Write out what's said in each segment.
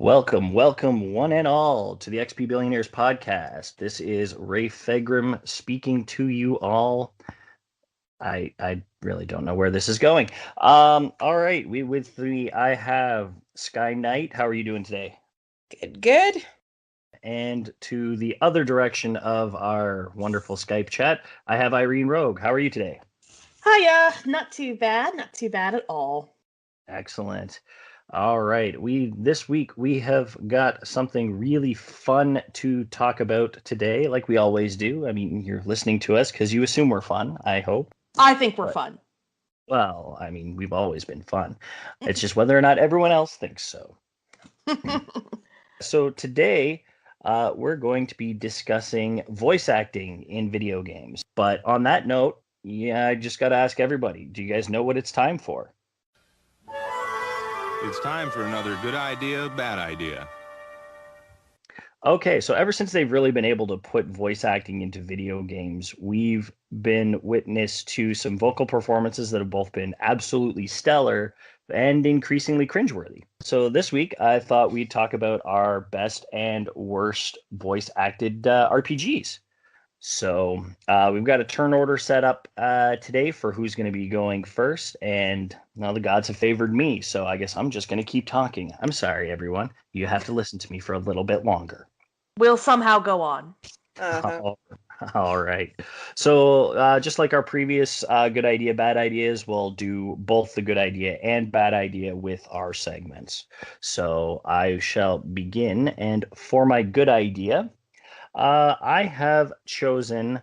Welcome, welcome, one and all, to the XP Billionaires podcast. This is Ray Fegram speaking to you all. I really don't know where this is going. All right, I have Sky Knight. How are you doing today? Good. And to the other direction of our wonderful Skype chat, I have Irene Rogue. How are you today? Hiya. Not too bad at all. Excellent. All right. This week we have got something really fun to talk about today, like we always do. I mean, you're listening to us because you assume we're fun, I hope. I think we're fun. Well, I mean, we've always been fun. It's just whether or not everyone else thinks so. So today, we're going to be discussing voice acting in video games. But on that note, I just got to ask everybody, do you guys know what it's time for? It's time for another good idea, bad idea. Okay, so ever since they've really been able to put voice acting into video games, we've been witness to some vocal performances that have both been absolutely stellar and increasingly cringeworthy. So this week, I thought we'd talk about our best and worst voice acted RPGs. So we've got a turn order set up today for who's going to be going first. And now the gods have favored me. So I guess I'm just going to keep talking. I'm sorry, everyone. You have to listen to me for a little bit longer. We'll somehow go on. All right. So just like our previous good idea, bad ideas, we'll do both the good idea and bad idea with our segments. So I shall begin. And for my good idea, I have chosen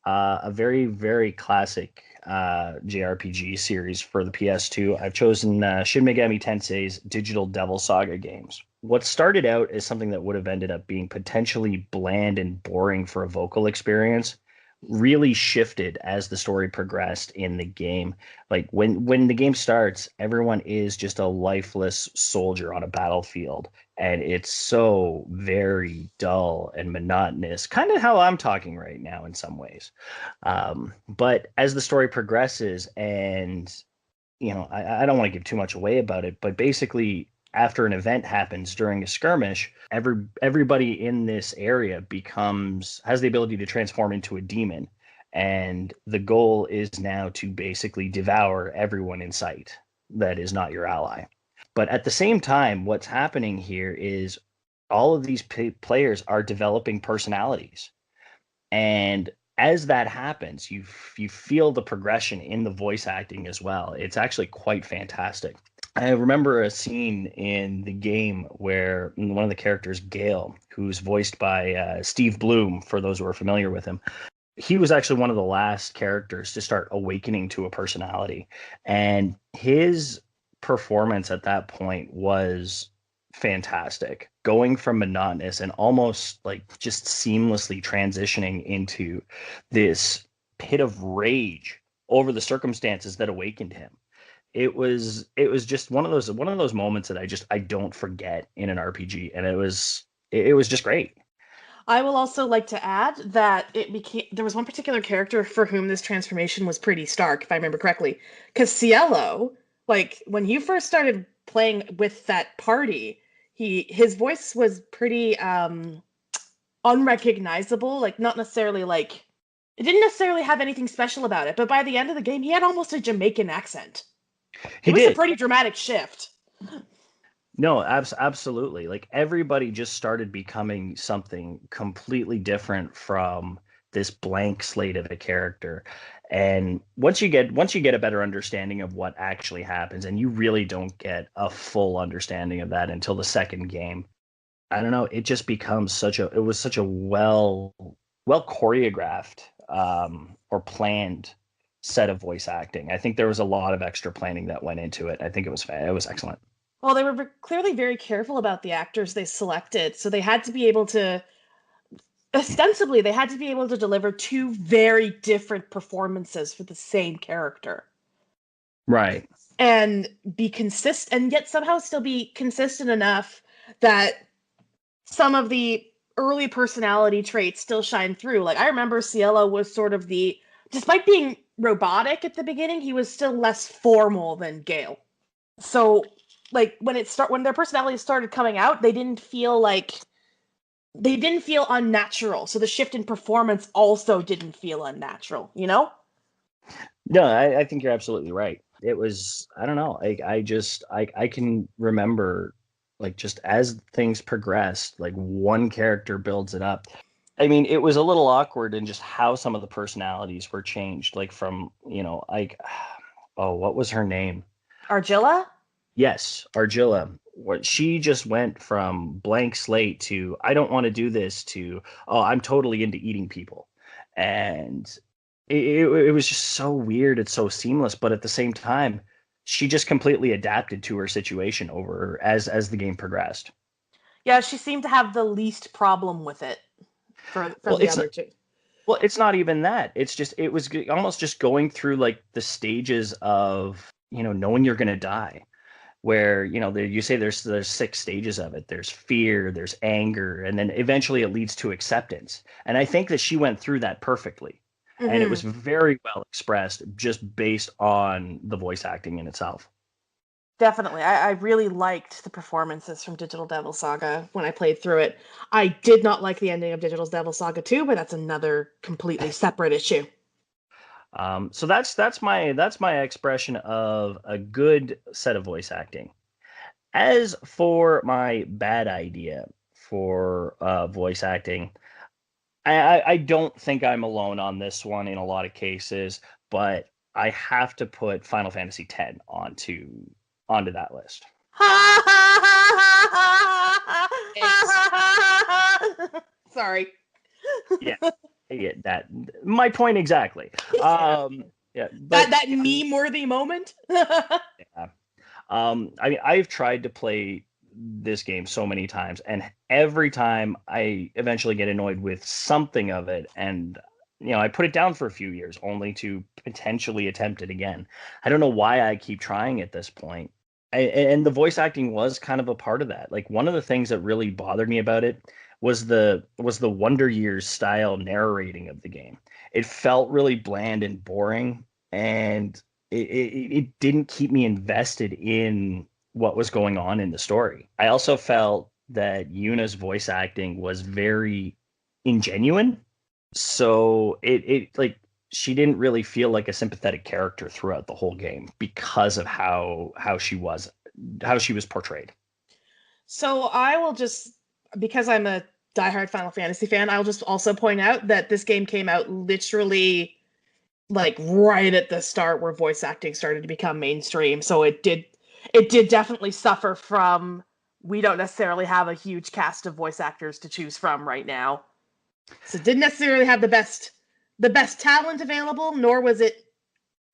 a very, very classic JRPG series for the PS2. I've chosen Shin Megami Tensei's Digital Devil Saga games. What started out as something that would have ended up being potentially bland and boring for a vocal experience really shifted as the story progressed in the game. Like when the game starts, everyone is just a lifeless soldier on a battlefield, and it's so very dull and monotonous, kind of how I'm talking right now in some ways. But as the story progresses, and I don't want to give too much away about it, but basically after an event happens during a skirmish, everybody in this area has the ability to transform into a demon. And the goal is now to basically devour everyone in sight that is not your ally. But at the same time, what's happening here is all of these players are developing personalities. And as that happens, you feel the progression in the voice acting as well. It's actually quite fantastic. I remember a scene in the game where one of the characters, Gale, who's voiced by Steve Bloom, for those who are familiar with him, he was actually one of the last characters to start awakening to a personality. And his performance at that point was fantastic, going from monotonous and almost like just seamlessly transitioning into this pit of rage over the circumstances that awakened him. It was just one of those moments that I don't forget in an RPG, and it was just great. I will also like to add that there was one particular character for whom this transformation was pretty stark, if I remember correctly, because Cielo, like when you first started playing with that party, his voice was pretty unrecognizable, like not necessarily like it didn't necessarily have anything special about it, but by the end of the game, he had almost a Jamaican accent. It was a pretty dramatic shift. No, absolutely. Like everybody just started becoming something completely different from this blank slate of a character. And once you get a better understanding of what actually happens, and you really don't get a full understanding of that until the second game, I don't know, it just becomes such a well choreographed or planned set of voice acting. I think there was a lot of extra planning that went into it. I think it was excellent. Well, they were clearly very careful about the actors they selected, so they had to be able to ostensibly they had to be able to deliver two very different performances for the same character. Right. And be consistent, and yet somehow still be consistent enough that some of the early personality traits still shine through. Like I remember Cielo was sort of despite being robotic at the beginning, he was still less formal than Gale. So like when their personalities started coming out, they didn't feel unnatural. So the shift in performance also didn't feel unnatural, you know? No, I think you're absolutely right. It was, I don't know, I can remember, like, just as things progressed, like one character builds it up. I mean, it was a little awkward in just how some of the personalities were changed, like from, like, oh, what was her name? Argilla? Yes, Argilla. What she just went from blank slate to I don't want to do this to, oh, I'm totally into eating people. And it was just so weird. It's so seamless, but at the same time, she just completely adapted to her situation over as the game progressed. Yeah, she seemed to have the least problem with it from Well, the other two. it's not even that. It's just it was almost just going through like the stages of, knowing you're going to die, where you say there's 6 stages of it. There's fear, there's anger, and then eventually it leads to acceptance. And I think that she went through that perfectly, and it was very well expressed just based on the voice acting in itself. Definitely. I really liked the performances from Digital Devil Saga when I played through it. I did not like the ending of Digital Devil Saga 2, but that's another completely separate issue. So that's my expression of a good set of voice acting. As for my bad idea for voice acting, I don't think I'm alone on this one in a lot of cases, but I have to put Final Fantasy X onto that list. Sorry. Yeah, yeah, that my point exactly. Yeah. Yeah, That but that meme worthy moment. yeah. I mean, I've tried to play this game so many times, and every time I eventually get annoyed with something of it, and I put it down for a few years, only to potentially attempt it again. I don't know why I keep trying at this point. And the voice acting was kind of a part of that. Like one of the things that really bothered me about it was the Wonder Years style narrating of the game. It felt really bland and boring, and it didn't keep me invested in what was going on in the story. I also felt that Yuna's voice acting was very ingenuine. So it like she didn't really feel like a sympathetic character throughout the whole game because of how she was portrayed. So I will just, because I'm a diehard Final Fantasy fan, I'll just also point out that this game came out literally like right at the start where voice acting started to become mainstream. So it did definitely suffer from, we don't necessarily have a huge cast of voice actors to choose from right now. So it didn't necessarily have the best talent available, nor was it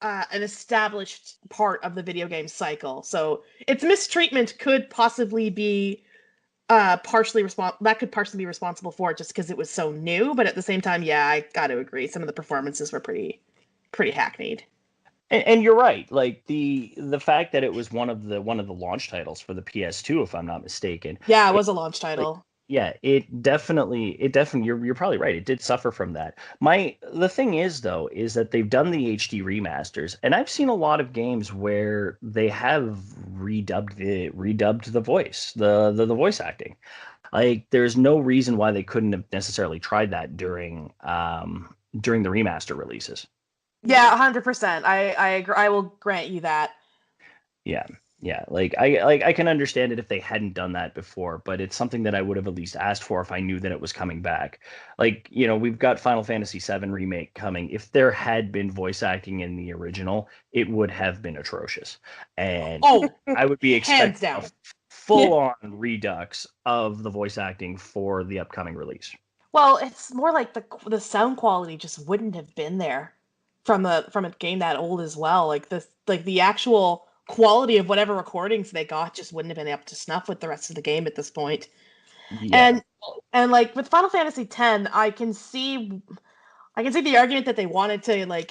an established part of the video game cycle. So its mistreatment could possibly be could partially be responsible for it just because it was so new. But at the same time, yeah, I got to agree, some of the performances were pretty hackneyed. And you're right. Like the fact that it was one of the launch titles for the PS2, if I'm not mistaken. Yeah, it It, was a launch like title. yeah, it definitely you're probably right. It did suffer from that. The thing is though is that they've done the HD remasters, and I've seen a lot of games where they have redubbed the voice, the voice acting. Like there's no reason why they couldn't have necessarily tried that during the remaster releases. Yeah, 100%. I agree. I will grant you that. Yeah. Yeah, like I can understand it if they hadn't done that before, but it's something that I would have at least asked for if I knew that it was coming back. Like, we've got Final Fantasy VII remake coming. If there had been voice acting in the original, it would have been atrocious. And Oh, I would be hands expecting a down. full-on redux of the voice acting for the upcoming release. Well, it's more like the sound quality just wouldn't have been there from a game that old as well. The actual quality of whatever recordings they got just wouldn't have been up to snuff with the rest of the game at this point. Yeah. And like with Final Fantasy X, I can see the argument that they wanted to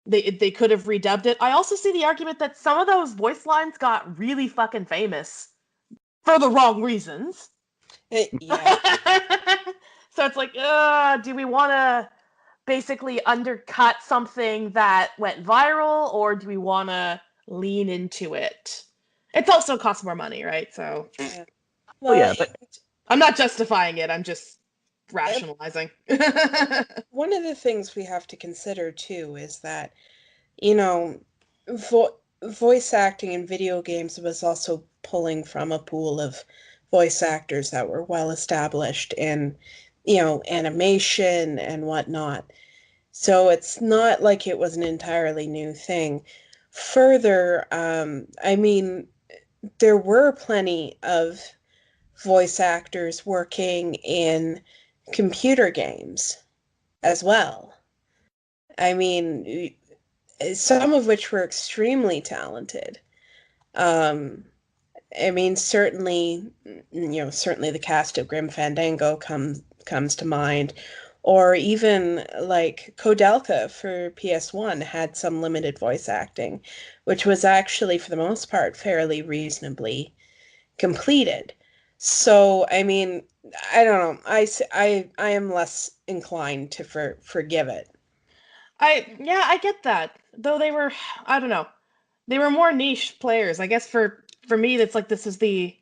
they could have redubbed it. I also see the argument that some of those voice lines got really fucking famous for the wrong reasons. Yeah. So it's like, do we want to basically undercut something that went viral, or do we want to lean into it? It's also costs more money, right? So Yeah. Oh Well, yeah, but I'm not justifying it. I'm just rationalizing. one of the things we have to consider too is that, you know, vo voice acting in video games was also pulling from a pool of voice actors that were well established in, animation and whatnot. So it's not like it was an entirely new thing. Further, I mean, there were plenty of voice actors working in computer games as well. I mean, some of which were extremely talented. Um, I mean, certainly the cast of Grim Fandango comes to mind, or even like Kodelka for PS1 had some limited voice acting, which was actually for the most part fairly reasonably completed. So, I mean, I don't know. I am less inclined to forgive it. I get that. Though they were, I don't know, they were more niche players. I guess for me, that's like this is the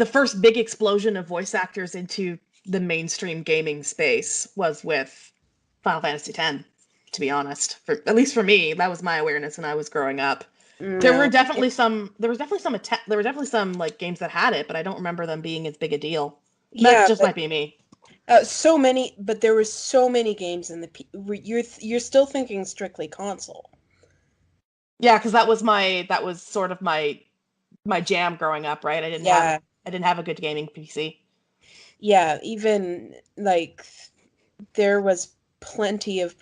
first big explosion of voice actors into the mainstream gaming space was with Final Fantasy X. To be honest, for at least for me, that was my awareness when I was growing up. There were No, definitely some. There was definitely some. There were definitely some like games that had it, but I don't remember them being as big a deal. That yeah, just but might be me. so many, but there were so many games in the you're still thinking strictly console. Yeah, because that was sort of my jam growing up, right? Yeah, I didn't have a good gaming PC. yeah, even like there was plenty of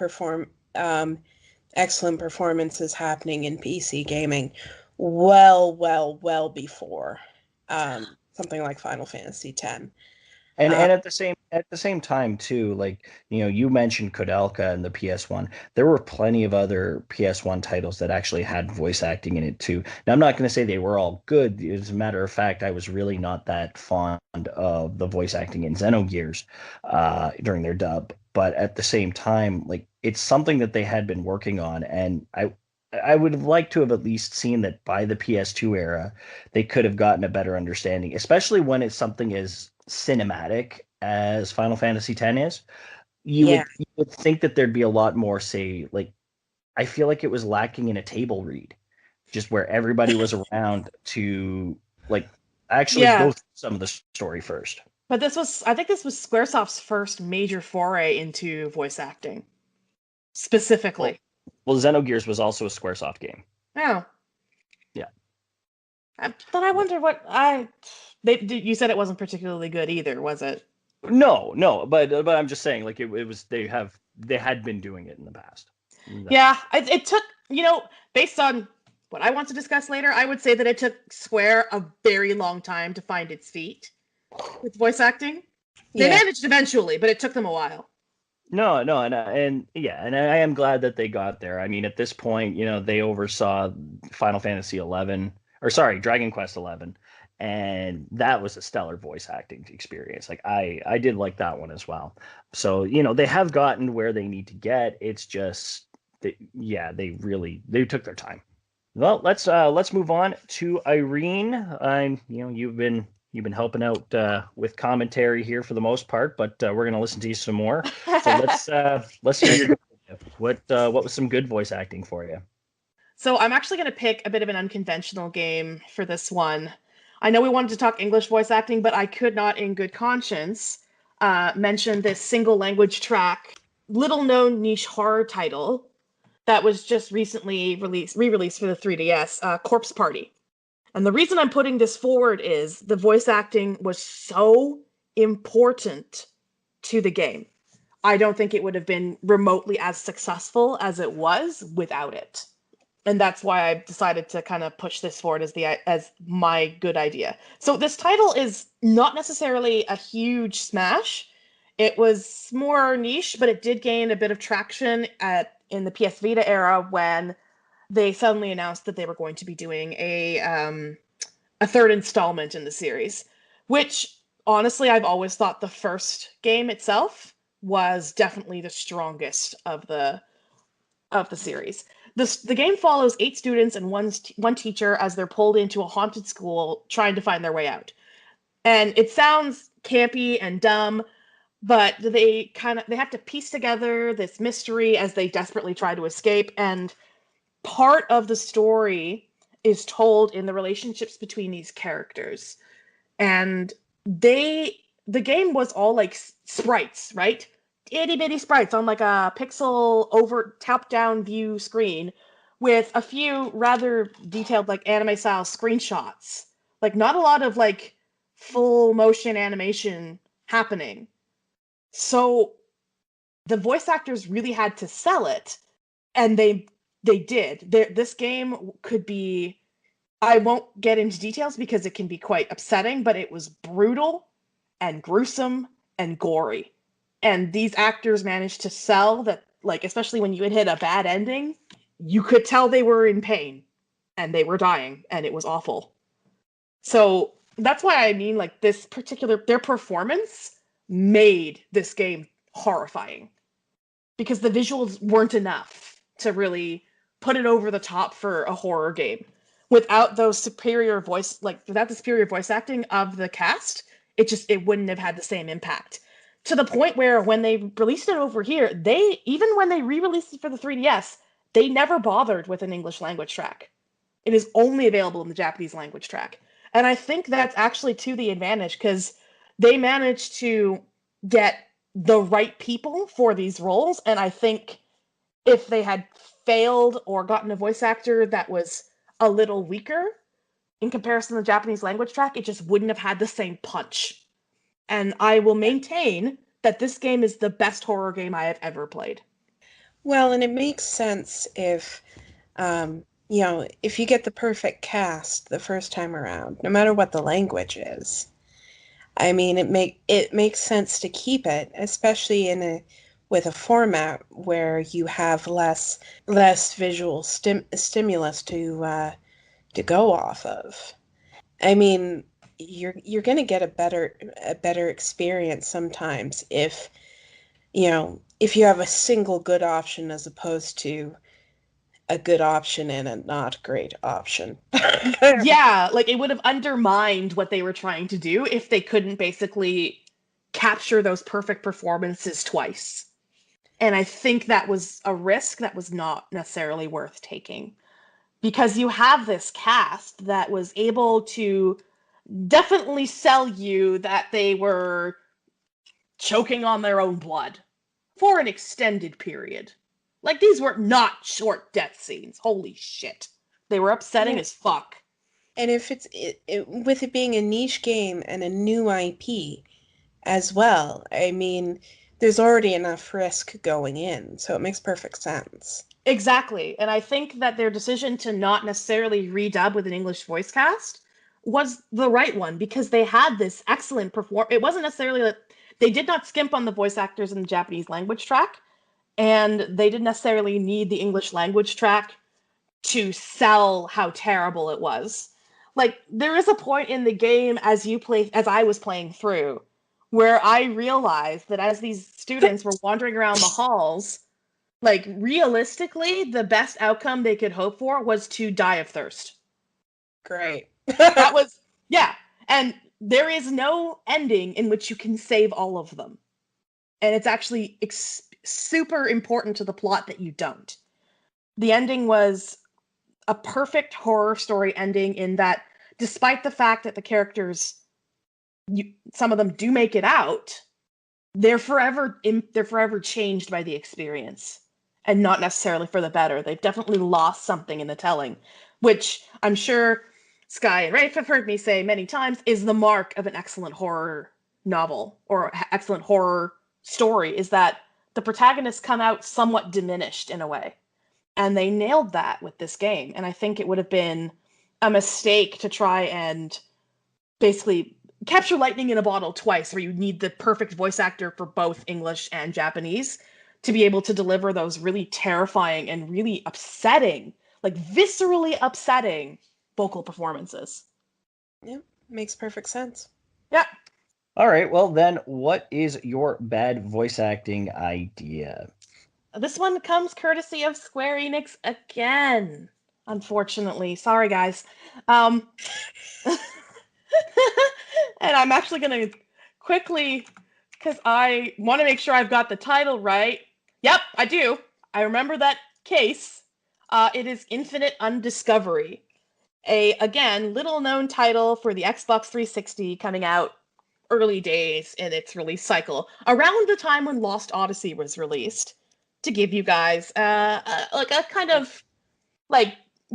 excellent performances happening in PC gaming well before something like Final Fantasy X. Uh, and at the same time too, like you mentioned Kodelka and the PS1. There were plenty of other PS1 titles that actually had voice acting in it too. Now I'm not going to say they were all good. As a matter of fact, I was really not that fond of the voice acting in Xenogears during their dub. But at the same time, like it's something that they had been working on, and I would have liked to have at least seen that by the PS2 era, they could have gotten a better understanding, especially when it's something as cinematic as Final Fantasy X is. yeah, You would think that there'd be a lot more, say, like I feel like it was lacking in a table read, just where everybody was around to like actually Yeah, go through some of the story first. but I think this was Squaresoft's first major foray into voice acting, Well, specifically. well, Xenogears was also a SquareSoft game. Oh, Yeah. but I wonder what I. You said it wasn't particularly good either, was it? No, no, but I'm just saying, like it was they had been doing it in the past. Yeah, it took, based on what I want to discuss later, I would say that it took Square a very long time to find its feet with voice acting. They yeah, managed eventually, but it took them a while. No, no, and yeah, and I am glad that they got there. I mean, at this point, they oversaw Final Fantasy 11, or sorry, Dragon Quest 11, and that was a stellar voice acting experience. Like I did like that one as well. So, they have gotten where they need to get. It's just yeah, they took their time. Well, let's move on to Irene. You've been helping out with commentary here for the most part, but we're gonna listen to you some more. So let's hear your what was some good voice acting for you? So I'm actually going to pick a bit of an unconventional game for this one. I know we wanted to talk English voice acting, but I could not, in good conscience, mention this single language track, little known niche horror title that was just recently re-released for the 3DS, Corpse Party. And the reason I'm putting this forward is the voice acting was so important to the game. I don't think it would have been remotely as successful as it was without it. And that's why I decided to kind of push this forward as my good idea. So this title is not necessarily a huge smash. It was more niche, but it did gain a bit of traction in the PS Vita era when they suddenly announced that they were going to be doing a third installment in the series, which honestly I've always thought the first game itself was definitely the strongest of the series. The game follows 8 students and one teacher as they're pulled into a haunted school trying to find their way out. And it sounds campy and dumb, but they have to piece together this mystery as they desperately try to escape. And part of the story is told in the relationships between these characters. And the game was all like sprites, right? Itty bitty sprites on like a pixel over top down view screen with a few rather detailed like anime style screenshots. Like not a lot of like full motion animation happening. So the voice actors really had to sell it, and they did. This game could be, I won't get into details because it can be quite upsetting, but it was brutal and gruesome and gory. And these actors managed to sell that, like, especially when you had hit a bad ending, you could tell they were in pain and they were dying and it was awful. So that's why I mean, like, their performance made this game horrifying because the visuals weren't enough to really put it over the top for a horror game. Without the superior voice acting of the cast, it wouldn't have had the same impact. To the point where when they released it over here, even when they re-released it for the 3DS, they never bothered with an English language track. It is only available in the Japanese language track. And I think that's actually to the advantage because they managed to get the right people for these roles. And I think if they had failed or gotten a voice actor that was a little weaker in comparison to the Japanese language track, it just wouldn't have had the same punch. And I will maintain that this game is the best horror game I have ever played. Well, and it makes sense if, if you get the perfect cast the first time around, no matter what the language is. I mean, it makes sense to keep it, especially with a format where you have less visual stimulus to go off of. I mean, you're going to get a better experience sometimes if you have a single good option as opposed to a good option and a not great option. Yeah, like it would have undermined what they were trying to do if they couldn't basically capture those perfect performances twice. And I think that was a risk that was not necessarily worth taking because you have this cast that was able to definitely sell you that they were choking on their own blood for an extended period. Like, these were not short death scenes. Holy shit. They were upsetting Yeah. as fuck. And if with it being a niche game and a new IP as well, I mean, there's already enough risk going in, so it makes perfect sense. Exactly. And I think that their decision to not necessarily redub with an English voice cast was the right one because they had this excellent perform. It wasn't necessarily that they did not skimp on the voice actors in the Japanese language track, and they didn't necessarily need the English language track to sell how terrible it was. Like, there is a point in the game as I was playing through where I realized that as these students were wandering around the halls, like, realistically, the best outcome they could hope for was to die of thirst. Great. That was, yeah. And there is no ending in which you can save all of them. And it's actually super important to the plot that you don't. The ending was a perfect horror story ending in that despite the fact that the characters, some of them do make it out, they're forever changed by the experience and not necessarily for the better. They've definitely lost something in the telling, which I'm sure Sky and Rafe have heard me say many times is the mark of an excellent horror novel or excellent horror story, is that the protagonists come out somewhat diminished in a way. And they nailed that with this game. And I think it would have been a mistake to try and basically capture lightning in a bottle twice, where you need the perfect voice actor for both English and Japanese to be able to deliver those really terrifying and really upsetting, like viscerally upsetting vocal performances. Yeah, makes perfect sense. Yeah. All right. Well, then, what is your bad voice acting idea? This one comes courtesy of Square Enix again. Unfortunately, sorry guys. Um, and I'm actually gonna quickly, because I want to make sure I've got the title right. Yep, I do. I remember that case. It is Infinite Undiscovery, a again little known title for the Xbox 360, coming out early days in its release cycle, around the time when Lost Odyssey was released, to give you guys like a kind of like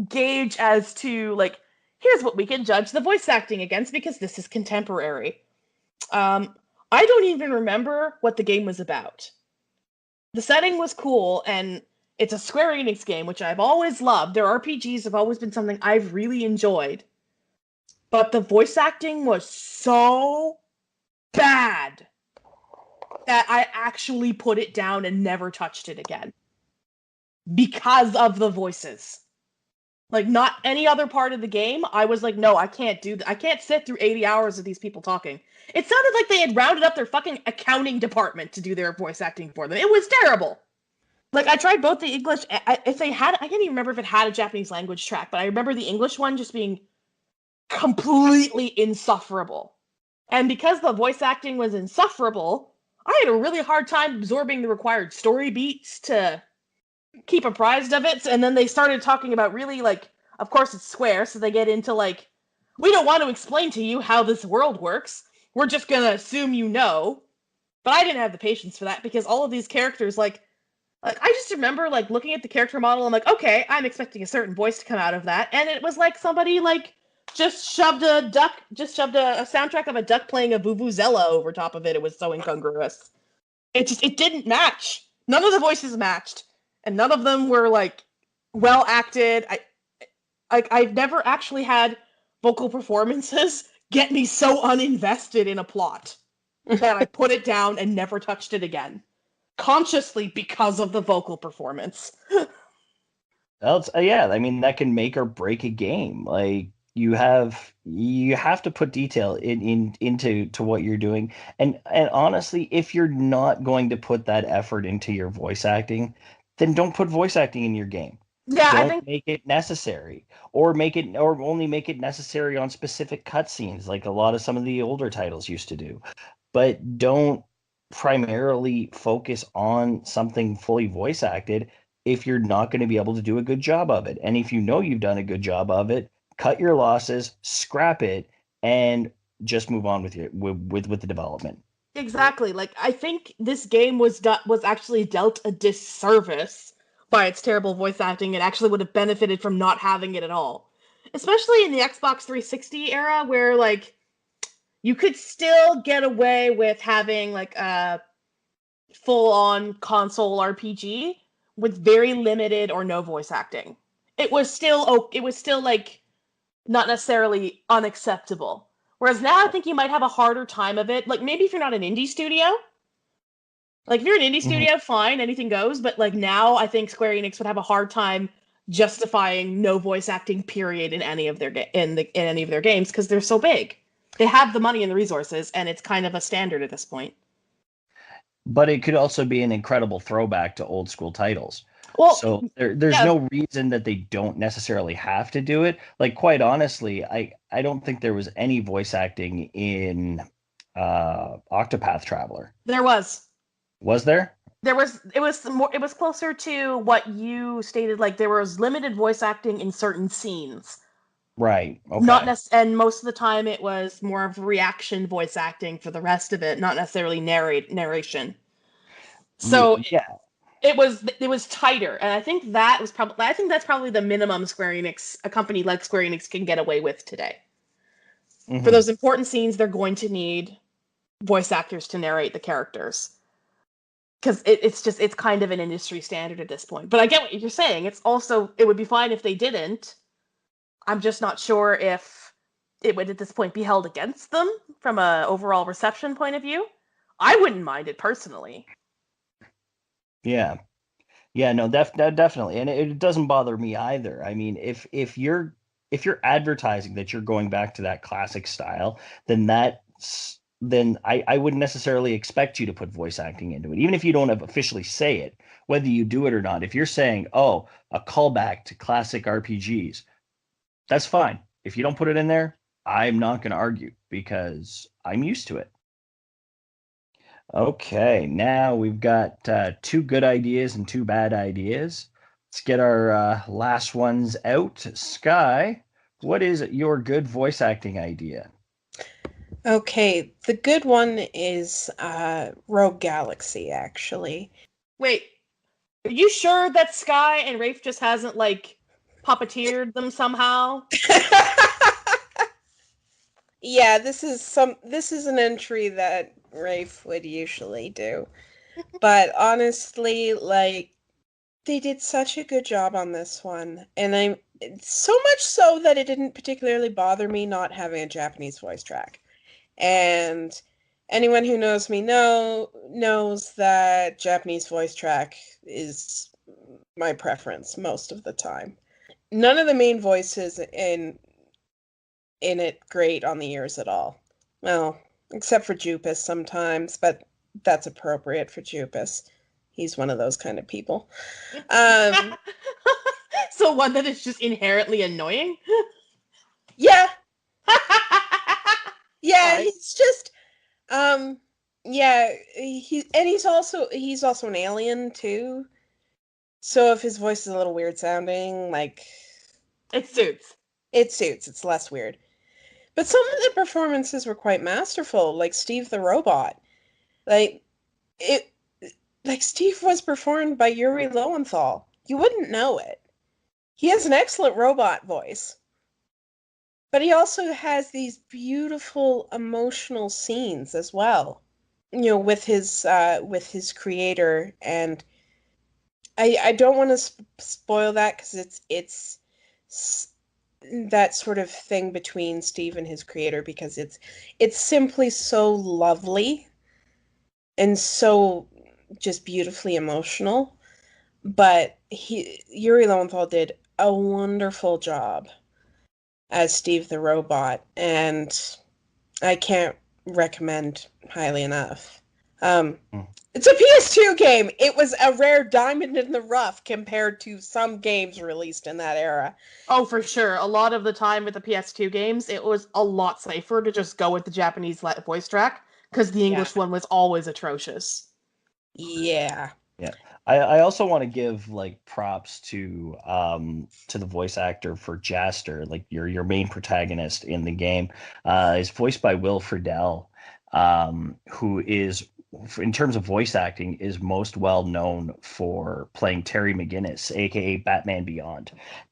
gauge as to like, here's what we can judge the voice acting against because this is contemporary. Um, I don't even remember what the game was about. The setting was cool, and it's a Square Enix game, which I've always loved. Their RPGs have always been something I've really enjoyed. But the voice acting was so bad that I actually put it down and never touched it again because of the voices. Like, not any other part of the game. I was like, no, I can't do that. I can't sit through 80 hours of these people talking. It sounded like they had rounded up their fucking accounting department to do their voice acting for them. It was terrible. Like, I tried both the English. If they had, I can't even remember if it had a Japanese language track, but I remember the English one just being completely insufferable. And because the voice acting was insufferable, I had a really hard time absorbing the required story beats to keep apprised of it. And then they started talking about really, like, of course it's Square, so they get into like, we don't want to explain to you how this world works. We're just gonna assume you know. But I didn't have the patience for that because all of these characters, like I just remember like looking at the character model. I'm like, okay, I'm expecting a certain voice to come out of that, and it was like somebody like just shoved a soundtrack of a duck playing a vuvuzela over top of it. It was so incongruous. It didn't match. None of the voices matched, and none of them were like well acted. I've never actually had vocal performances get me so uninvested in a plot that I put it down and never touched it again, consciously because of the vocal performance. That's yeah, I mean that can make or break a game. Like you have to put detail into what you're doing. And honestly, if you're not going to put that effort into your voice acting, then don't put voice acting in your game. Yeah, I Don't think make it necessary, or only make it necessary on specific cutscenes, like a lot of some of the older titles used to do. But don't primarily focus on something fully voice acted if you're not going to be able to do a good job of it. And if you know you've done a good job of it, cut your losses, scrap it, and just move on with the development. exactly. Like I think this game was actually dealt a disservice by its terrible voice acting. It actually would have benefited from not having it at all. Especially in the Xbox 360 era where like you could still get away with having like a full-on console RPG with very limited or no voice acting. It was still like not necessarily unacceptable. Whereas now I think you might have a harder time of it. Like maybe if you're not an indie studio, like if you're an indie Mhm. studio, fine, anything goes. But like now, I think Square Enix would have a hard time justifying no voice acting period in any of their in any of their games because they're so big. They have the money and the resources, and it's kind of a standard at this point. But it could also be an incredible throwback to old school titles. Well, So there's yeah, no reason that they don't necessarily have to do it. Like quite honestly, I don't think there was any voice acting in Octopath Traveler. there was. Was there? It was closer to what you stated. Like there was limited voice acting in certain scenes, Right. not Okay. and most of the time it was more of reaction voice acting for the rest of it, not necessarily narration. So Yeah. it was tighter, and I think that's probably the minimum Square Enix, a company like Square Enix, can get away with today. For Hmm. those important scenes, they're going to need voice actors to narrate the characters because it's kind of an industry standard at this point. But I get what you're saying. It would be fine if they didn't. I'm just not sure if it would at this point be held against them from a overall reception point of view. I wouldn't mind it personally. Yeah. Yeah, no, definitely. And it doesn't bother me either. I mean, if you're advertising that you're going back to that classic style, then then I wouldn't necessarily expect you to put voice acting into it, even if you don't officially say it, whether you do it or not. If you're saying, oh, a callback to classic RPGs, that's fine. If you don't put it in there, I'm not going to argue because I'm used to it. Okay, now we've got two good ideas and two bad ideas. Let's get our last ones out. Sky, what is your good voice acting idea? Okay, the good one is Rogue Galaxy, actually. Wait, are you sure that Sky and Rafe just hasn't like puppeteered them somehow? Yeah, this is an entry that Rafe would usually do. But honestly, like, they did such a good job on this one. And I'm so much so that it didn't particularly bother me not having a Japanese voice track. And anyone who knows me knows that Japanese voice track is my preference most of the time. None of the main voices in it grate on the ears at all. Well, except for Jupus sometimes, but that's appropriate for Jupus. He's one of those kind of people. So one that is just inherently annoying? Yeah, yeah, Right. he's just yeah, he's also an alien too. So if his voice is a little weird sounding, like, It suits. it suits, it's less weird. But some of the performances were quite masterful, like Steve the Robot. Like it like Steve was performed by Yuri Lowenthal. You wouldn't know it. He has an excellent robot voice, but he also has these beautiful emotional scenes as well. With his creator, and I don't want to spoil that because it's that sort of thing between Steve and his creator, because it's simply so lovely and so just beautifully emotional. But Yuri Lowenthal did a wonderful job as Steve the Robot, and I can't recommend highly enough. It's a PS2 game. It was a rare diamond in the rough compared to some games released in that era. Oh, for sure. A lot of the time with the PS2 games, it was a lot safer to just go with the Japanese voice track because the English one was always atrocious. Yeah. Yeah. I also want to give like props to the voice actor for Jaster, like your main protagonist in the game. Is voiced by Will Friedle, who is, in terms of voice acting, is most well known for playing Terry McGinnis, aka Batman Beyond.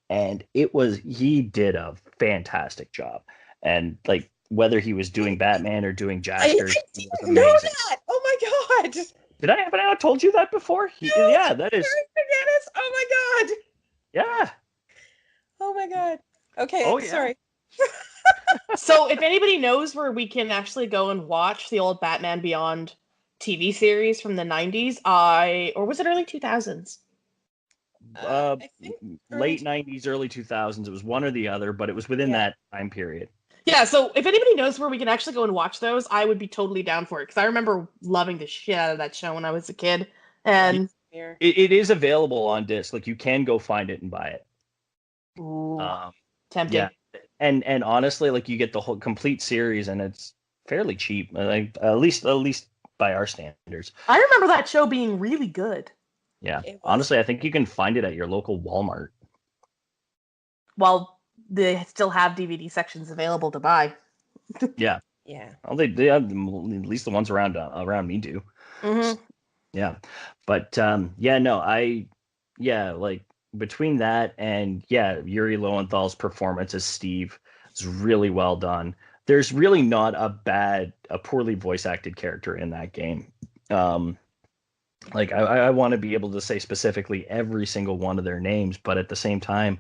And he did a fantastic job. And like whether he was doing Batman or doing I Jaster, he was didn't know amazing. that. Oh my god. Have I not told you that before? No, Yeah, that is. Terry McGinnis. Oh my god. Yeah. Oh my god. Okay, Oh yeah. sorry. So if anybody knows where we can actually go and watch the old Batman Beyond TV series from the 90s, or was it early 2000s? I think Late 90s, early 2000s. It was one or the other, but it was within Yeah. that time period. Yeah, so if anybody knows where we can actually go and watch those, I would be totally down for it because I remember loving the shit out of that show when I was a kid. And Here. It is available on disc. Like you can go find it and buy it. ooh, Um, tempting. yeah, and honestly, like you get the whole complete series, and it's fairly cheap. Like at least by our standards. I remember that show being really good. Yeah, It was. honestly, I think you can find it at your local Walmart. While they still have DVD sections available to buy. Yeah. Yeah. Well, they have at least the ones around me do. Mm-hmm. Yeah, but yeah, no, like between that and yeah, Yuri Lowenthal's performance as Steve is really well done. There's really not a poorly voice acted character in that game. Um, like I want to be able to say specifically every single one of their names, but at the same time,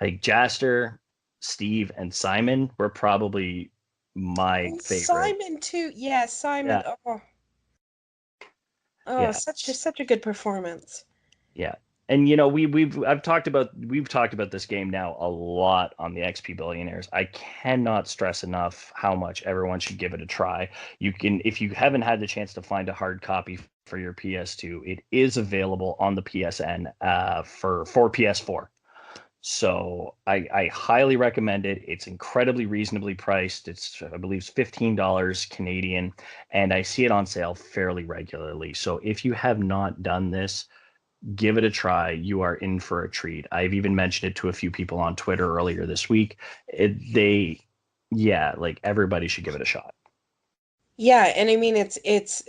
like Jaster, Steve, and Simon were probably my Oh, favorite. Simon too. Yeah, Simon. Yeah. Oh, Yeah. such a good performance. Yeah. And we've talked about this game now a lot on the XP Billionaires. I cannot stress enough how much everyone should give it a try. You can, if you haven't had the chance to find a hard copy for your PS2, it is available on the PSN for PS4. So I highly recommend it. It's incredibly reasonably priced. I believe it's $15 Canadian, and I see it on sale fairly regularly. So if you have not done this, give it a try. You are in for a treat. I've even mentioned it to a few people on Twitter earlier this week. Like everybody should give it a shot. Yeah, and I mean it's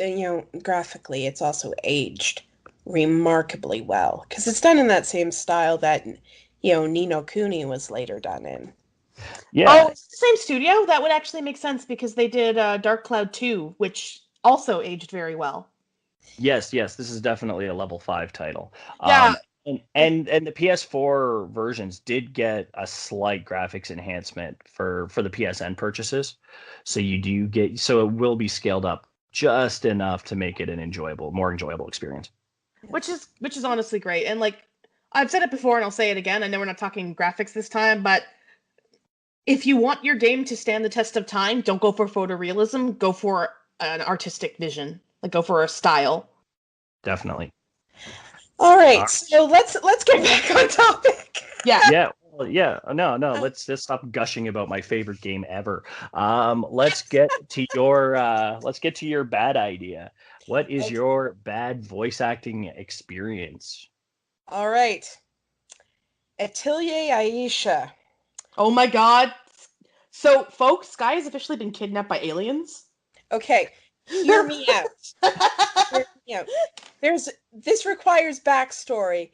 graphically it's also aged remarkably well because it's done in that same style that Ni no Kuni was later done in. Yeah. Oh, it's the same studio? That would actually make sense because they did Dark Cloud 2, which also aged very well. Yes. This is definitely a level 5 title. Yeah. And the PS4 versions did get a slight graphics enhancement for the PSN purchases. So it will be scaled up just enough to make it more enjoyable experience. Which is honestly great. And like I've said it before and I'll say it again. I know we're not talking graphics this time, but if you want your game to stand the test of time, don't go for photorealism, go for an artistic vision. Like go for a style. Definitely. All right, so let's get back on topic. Yeah. Well, yeah. No. Let's just stop gushing about my favorite game ever. Let's get to your bad idea. What is your bad voice acting experience? All right. Atelier Aisha. Oh my god. So, folks, Sky has officially been kidnapped by aliens. Okay, hear me out. Hear me out. This requires backstory.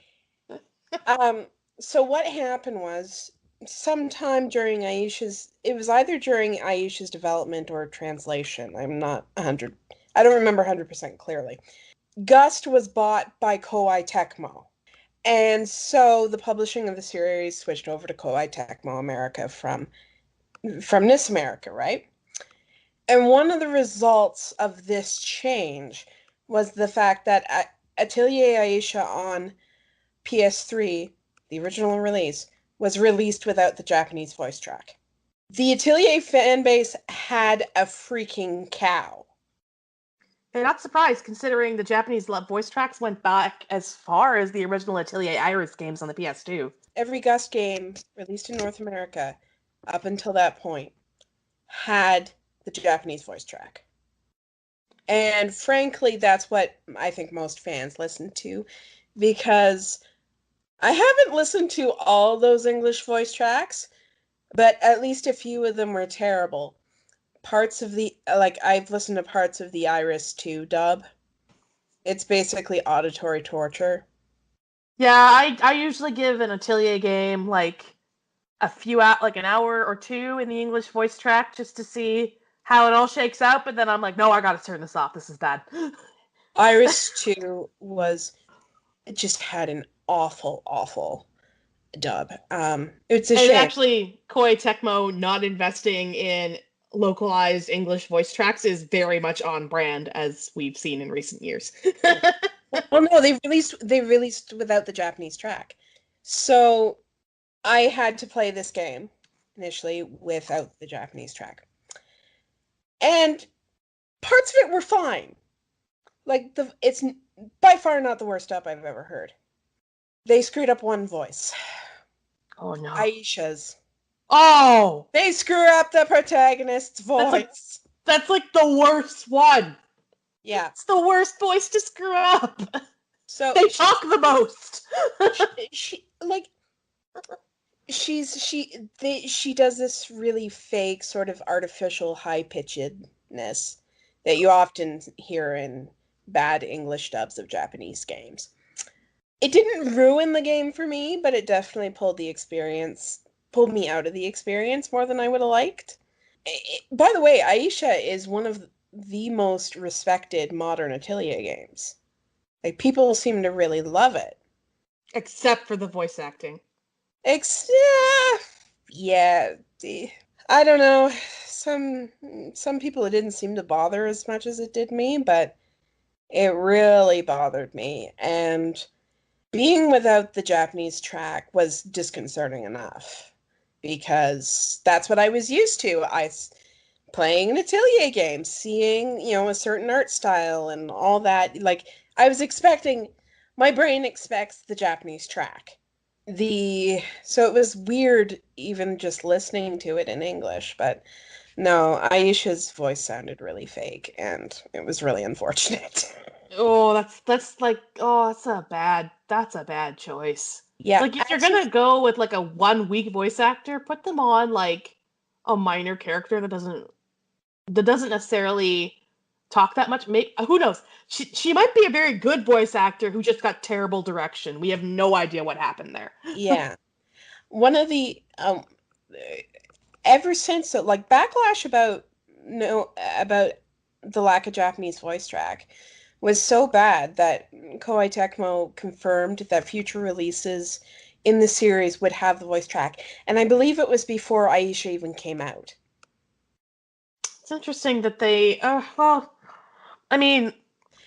So what happened was sometime during it was either during Aisha's development or translation. I don't remember 100% clearly. Gust was bought by Koei Tecmo. And so the publishing of the series switched over to Koei Tecmo America from NIS America, right? And one of the results of this change was the fact that Atelier Aisha on PS3, the original release, was released without the Japanese voice track. The Atelier fanbase had a freaking cow. They're not surprised, considering the Japanese voice tracks went back as far as the original Atelier Iris games on the PS2. Every Gust game released in North America up until that point had the Japanese voice track. And frankly, that's what I think most fans listen to, because I haven't listened to all those English voice tracks, but at least a few of them were terrible. I've listened to parts of the Iris 2 dub. It's basically auditory torture. Yeah, I usually give an Atelier game like an hour or two in the English voice track just to see how it all shakes out, but then I'm like, no, I gotta turn this off. This is bad. Iris 2 it just had an awful dub. It's a shame. Actually, Koei Tecmo not investing in localized English voice tracks is very much on brand, as we've seen in recent years. Well, no, they released without the Japanese track. So I had to play this game initially without the Japanese track. And parts of it were fine. Like it's by far not the worst dub I've ever heard. They screwed up one voice. Oh no. Aisha's. Oh! They screw up the protagonist's voice. That's like the worst one. Yeah. It's the worst voice to screw up. So they talk the most. She does this really fake sort of artificial high-pitchedness that you often hear in bad English dubs of Japanese games. It didn't ruin the game for me, but it definitely pulled me out of the experience more than I would have liked. By the way, Aisha is one of the most respected modern Atelier games. Like, people seem to really love it. Except for the voice acting. Yeah. I don't know. Some people it didn't seem to bother as much as it did me, but it really bothered me. And being without the Japanese track was disconcerting enough because that's what I was used to. Playing an Atelier game, seeing, a certain art style and all that. Like, I was expecting, my brain expects the Japanese track. So it was weird even just listening to it in English, but no, Aisha's voice sounded really fake, and it was really unfortunate. Oh, that's a bad choice. Yeah, Like if you're actually, gonna go with like a 1 week voice actor, put them on like a minor character that doesn't necessarily talk that much. Who knows? She might be a very good voice actor who just got terrible direction. We have no idea what happened there. yeah. One of the ever since like backlash about no about the lack of Japanese voice track was so bad that Koei Tecmo confirmed that future releases in the series would have the voice track, and I believe it was before Aisha even came out. It's interesting that they. Well, I mean,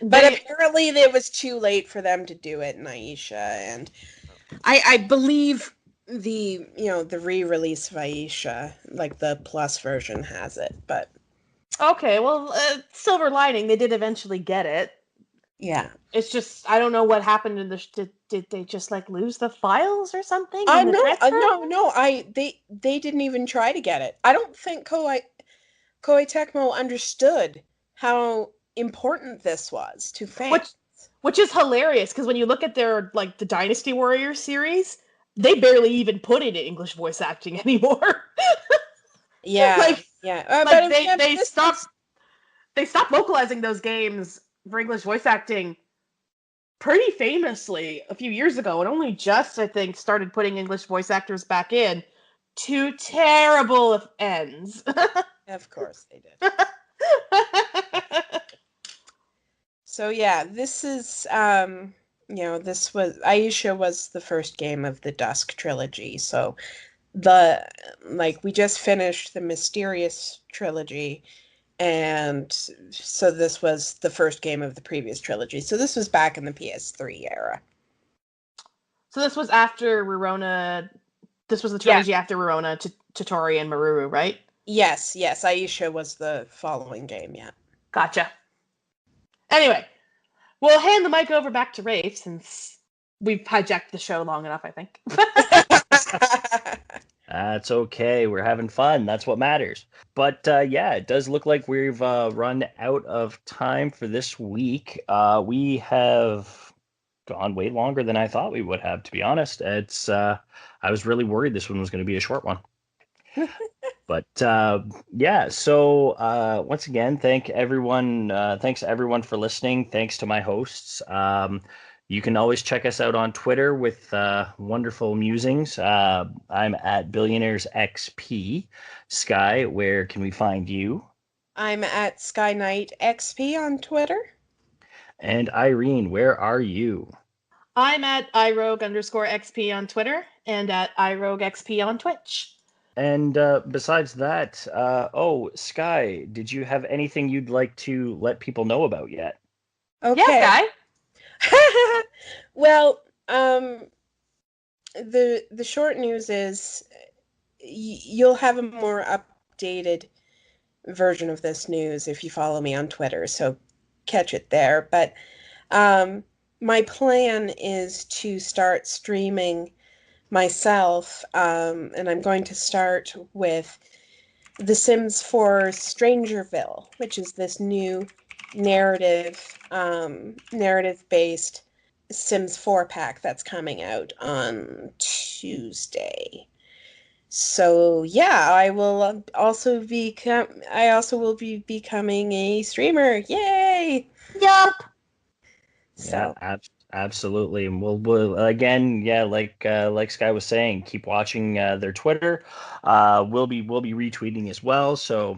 But they. apparently it was too late for them to do it in Aisha, and I believe the re-release of Aisha, like the plus version, has it, but Okay, well, silver lining, they did eventually get it. yeah. It's just I don't know what happened in the. Did they just like lose the files or something in the No, transfer? no. They didn't even try to get it. I don't think Koei Tecmo understood how important this was to Which fans. which is hilarious because when you look at their like the Dynasty Warriors series, they barely even put it in English voice acting anymore. Yeah, like yeah. like But yeah, but they stopped vocalizing those games for English voice acting pretty famously a few years ago, and only just I think started putting English voice actors back in to terrible ends. of course they did. So yeah, this is this was Aisha was the first game of the Dusk trilogy. So the like we just finished the Mysterious trilogy, and so this was the first game of the previous trilogy. So this was back in the PS3 era. So this was after Rorona. This was the Yeah. trilogy after Rorona, Totori, and Maruru, right? Yes, yes. Aisha was the following game, yeah. Gotcha. Anyway, we'll hand the mic over back to Rafe since we've hijacked the show long enough, I think. That's okay. We're having fun. That's what matters. But yeah, it does look like we've run out of time for this week. We have gone way longer than I thought we would have, to be honest. I was really worried this one was going to be a short one. But yeah, so once again, thanks everyone for listening. Thanks to my hosts. You can always check us out on Twitter with wonderful musings. I'm at Billionaires XP. Sky, where can we find you? I'm at Skyknight XP on Twitter. And Irene, where are you? I'm at irogue_XP on Twitter and at irogueXP on Twitch. And besides that, oh, Sky, did you have anything you'd like to let people know about yet? Okay. Yeah, Sky. Well, the short news is you'll have a more updated version of this news if you follow me on Twitter, so catch it there. But my plan is to start streaming myself, and I'm going to start with The Sims 4 Strangerville, which is this new narrative-based Sims 4 pack that's coming out on Tuesday. So yeah, I also will be becoming a streamer. Yay! Yup. Yeah, So absolutely. And we'll again, yeah, like Sky was saying, keep watching their Twitter. We'll be retweeting as well. So,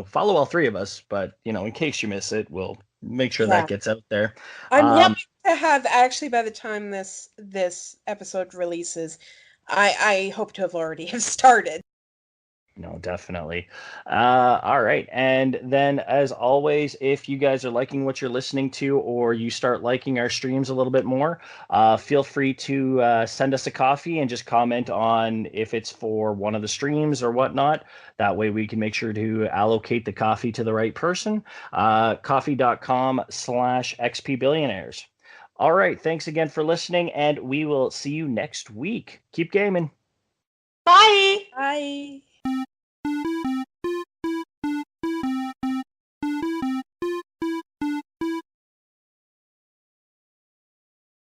follow all three of us, but in case you miss it, we'll make sure yeah, that gets out there. I'm hoping to have actually by the time this episode releases, I hope to have already have started. No, definitely. All right. And then, as always, if you guys are liking what you're listening to, or you start liking our streams a little bit more, feel free to send us a coffee and just comment on if it's for one of the streams or whatnot. That way we can make sure to allocate the coffee to the right person. Coffee.com/XPBillionaires. All right. Thanks again for listening, and we will see you next week. Keep gaming. Bye. Bye.